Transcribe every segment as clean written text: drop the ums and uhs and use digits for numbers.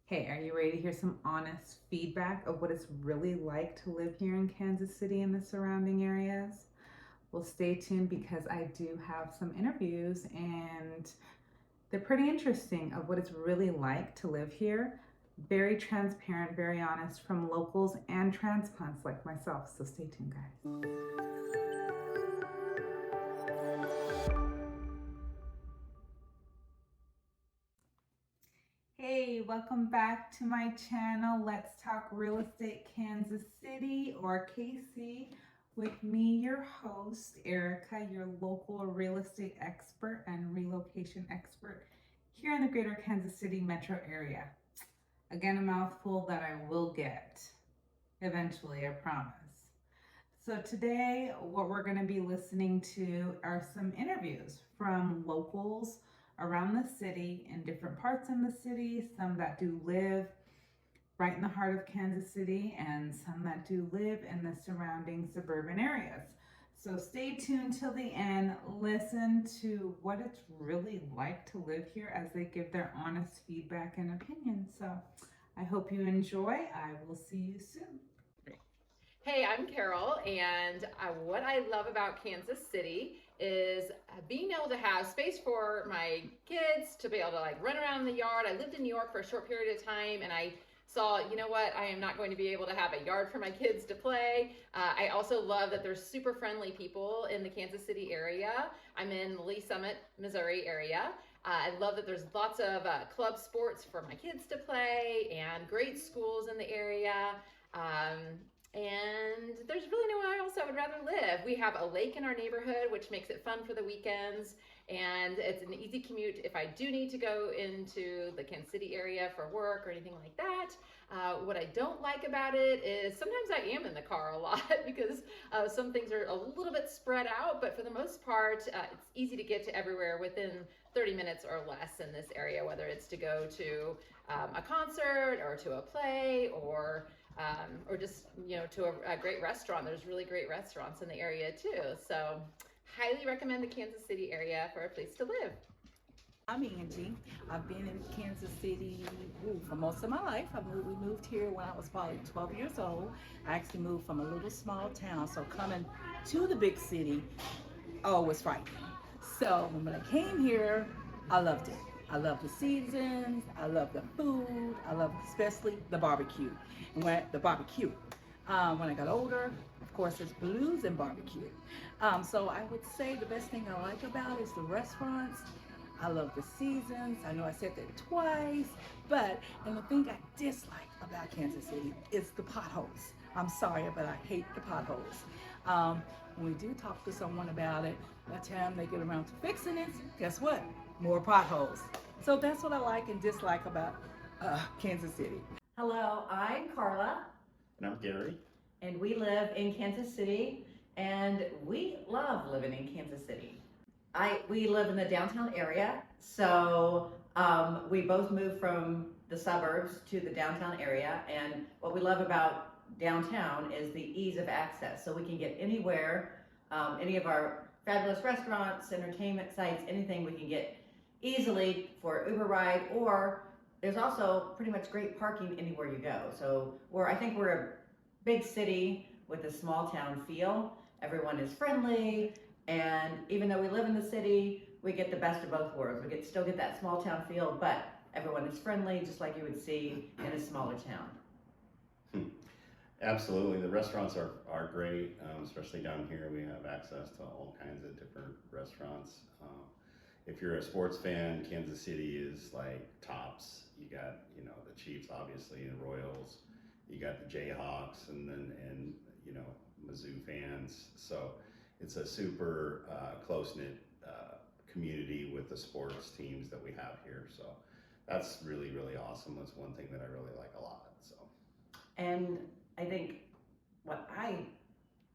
Hey, are you ready to hear some honest feedback of what it's really like to live here in Kansas City and the surrounding areas? Well, stay tuned because I do have some interviews and they're pretty interesting of what it's really like to live here. Very transparent, very honest from locals and transplants like myself. So stay tuned, guys. Hey, welcome back to my channel. Let's talk real estate Kansas City, or KC, with me, your host, Erica, your local real estate expert and relocation expert here in the greater Kansas City metro area. Again, a mouthful that I will get eventually, I promise. So today, what we're going to be listening to are some interviews from locals around the city in different parts in the city, some that do live right in the heart of Kansas City and some that do live in the surrounding suburban areas. So stay tuned till the end. Listen to what it's really like to live here as they give their honest feedback and opinions. So I hope you enjoy. I will see you soon. Hey, I'm Carol, and what I love about Kansas City is being able to have space for my kids to be able to run around in the yard. I lived in New York for a short period of time, and I saw, you know what, I am not going to be able to have a yard for my kids to play. I also love that there's super friendly people in the Kansas City area. I'm in the Lee Summit, Missouri area. I love that there's lots of club sports for my kids to play and great schools in the area. And there's really nowhere else I would rather live. We have a lake in our neighborhood, which makes it fun for the weekends. And it's an easy commute if I do need to go into the Kansas City area for work or anything like that. What I don't like about it is sometimes I am in the car a lot because some things are a little bit spread out, but for the most part, it's easy to get to everywhere within 30 minutes or less in this area, whether it's to go to a concert or to a play or just to a great restaurant. There's really great restaurants in the area too. So highly recommend the Kansas City area for a place to live. I'm Angie. I've been in Kansas City for most of my life. We moved here when I was probably 12 years old. I actually moved from a little small town, so coming to the big city, oh, was frightening. So when I came here, I loved it. I love the seasons. I love the food. I love especially the barbecue. When I got older, of course, there's blues and barbecue. So I would say the best thing I like about it is the restaurants. I love the seasons. I know I said that twice, and the thing I dislike about Kansas City is the potholes. I'm sorry, but I hate the potholes. When we do talk to someone about it, by the time they get around to fixing it, guess what? More potholes. So that's what I like and dislike about Kansas City. Hello, I'm Carla, And I'm Gary. and we live in Kansas City, and we love living in Kansas City. We live in the downtown area, so we both moved from the suburbs to the downtown area, and what we love about downtown is the ease of access. So we can get anywhere, any of our fabulous restaurants, entertainment sites, anything we can get easily for Uber ride, or there's also pretty much great parking anywhere you go. So I think we're a big city with a small town feel. Everyone is friendly, and even though we live in the city, we get the best of both worlds. We still get that small town feel, but everyone is friendly, just like you would see in a smaller town. Absolutely, the restaurants are great, especially down here. We have access to all kinds of different restaurants. If you're a sports fan, Kansas City is like tops. You got the Chiefs, obviously, and Royals. You got the Jayhawks, and Mizzou fans. So it's a super close-knit community with the sports teams that we have here. So that's really, really awesome. That's one thing that I really like a lot. So. And I think what I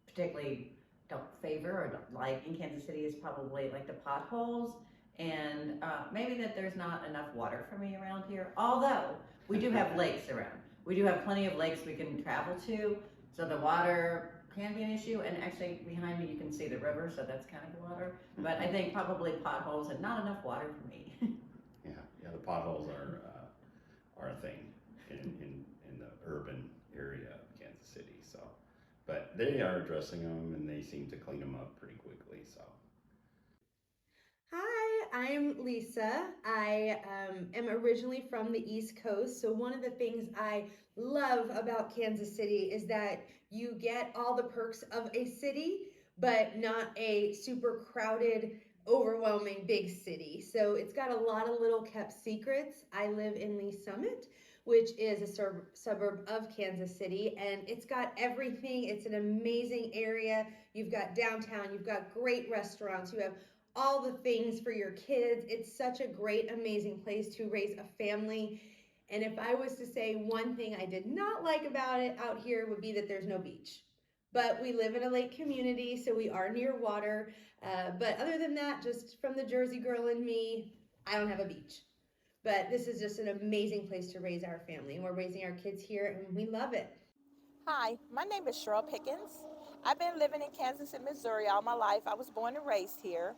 particularly don't favor or don't like in Kansas City is probably like the potholes, and maybe that there's not enough water for me around here. Although we do have lakes around. We do have plenty of lakes we can travel to, so the water can be an issue. And actually behind me you can see the river, so that's kind of water. But I think probably potholes and not enough water for me. Yeah, the potholes are a thing. So, but they are addressing them, and they seem to clean them up pretty quickly. So. Hi, I'm Lisa. I am originally from the East Coast. So, one of the things I love about Kansas City is that you get all the perks of a city, but not a super crowded, overwhelming big city. So, it's got a lot of little kept secrets. I live in Lee Summit, which is a suburb of Kansas City, and it's got everything. It's an amazing area. You've got downtown, you've got great restaurants, you have all the things for your kids. It's such a great, amazing place to raise a family. And if I was to say one thing I did not like about it out here would be that there's no beach. But we live in a lake community, so we are near water. But other than that, just from the Jersey girl in me, I don't have a beach. But this is just an amazing place to raise our family. And we're raising our kids here, and we love it. Hi, my name is Cheryl Pickens. I've been living in Kansas City, Missouri all my life. I was born and raised here.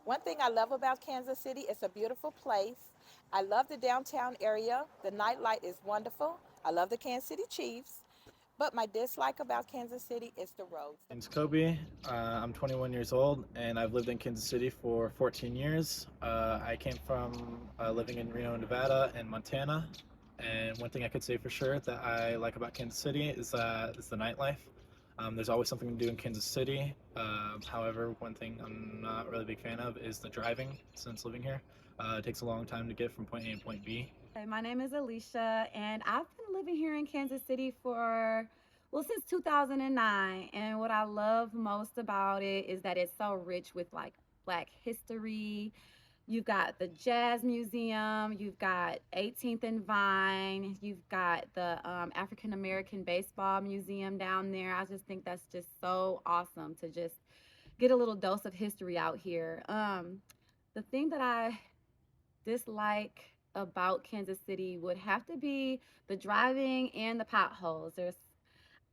One thing I love about Kansas City, it's a beautiful place. I love the downtown area. The nightlife is wonderful. I love the Kansas City Chiefs. But my dislike about Kansas City is the roads. My name's Kobe. I'm 21 years old, and I've lived in Kansas City for 14 years. I came from living in Reno, Nevada, and Montana. And one thing I could say for sure that I like about Kansas City is the nightlife. There's always something to do in Kansas City. However, one thing I'm not really a big fan of is the driving since living here. It takes a long time to get from point A to point B. Hey, my name is Alicia, and I've been living here in Kansas City since 2009. And what I love most about it is that it's so rich with like Black history. You've got the Jazz Museum, you've got 18th and Vine, you've got the African American Baseball Museum down there. I just think that's just so awesome to just get a little dose of history out here. The thing that I dislike about Kansas City would have to be the driving and the potholes.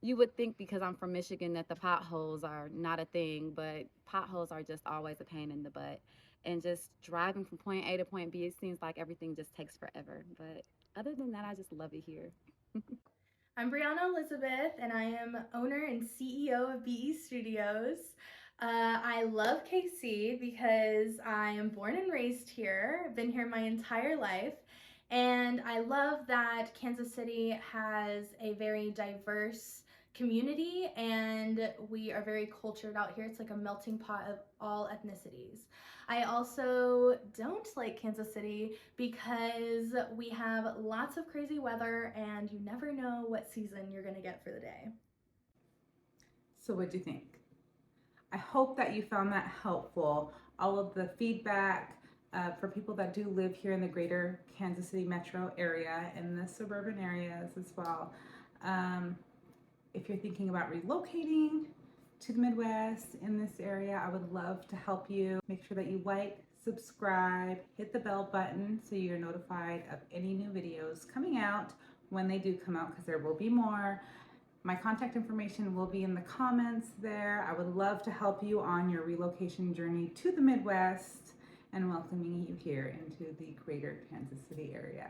You would think because I'm from Michigan that the potholes are not a thing, but potholes are just always a pain in the butt. And just driving from point A to point B, it seems like everything just takes forever. But other than that, I just love it here. I'm Brianna Elizabeth, and I am owner and CEO of BE Studios. I love KC because I am born and raised here. I've been here my entire life. And I love that Kansas City has a very diverse community, and we are very cultured out here. It's like a melting pot of all ethnicities. I also don't like Kansas City because we have lots of crazy weather and you never know what season you're gonna get for the day. So what'd you think? I hope that you found that helpful. All of the feedback for people that do live here in the greater Kansas City metro area and the suburban areas as well. If you're thinking about relocating to the Midwest in this area, I would love to help you. Make sure that you like, subscribe, hit the bell button so you're notified of any new videos coming out when they do come out, because there will be more. My contact information will be in the comments there. I would love to help you on your relocation journey to the Midwest and welcoming you here into the greater Kansas City area.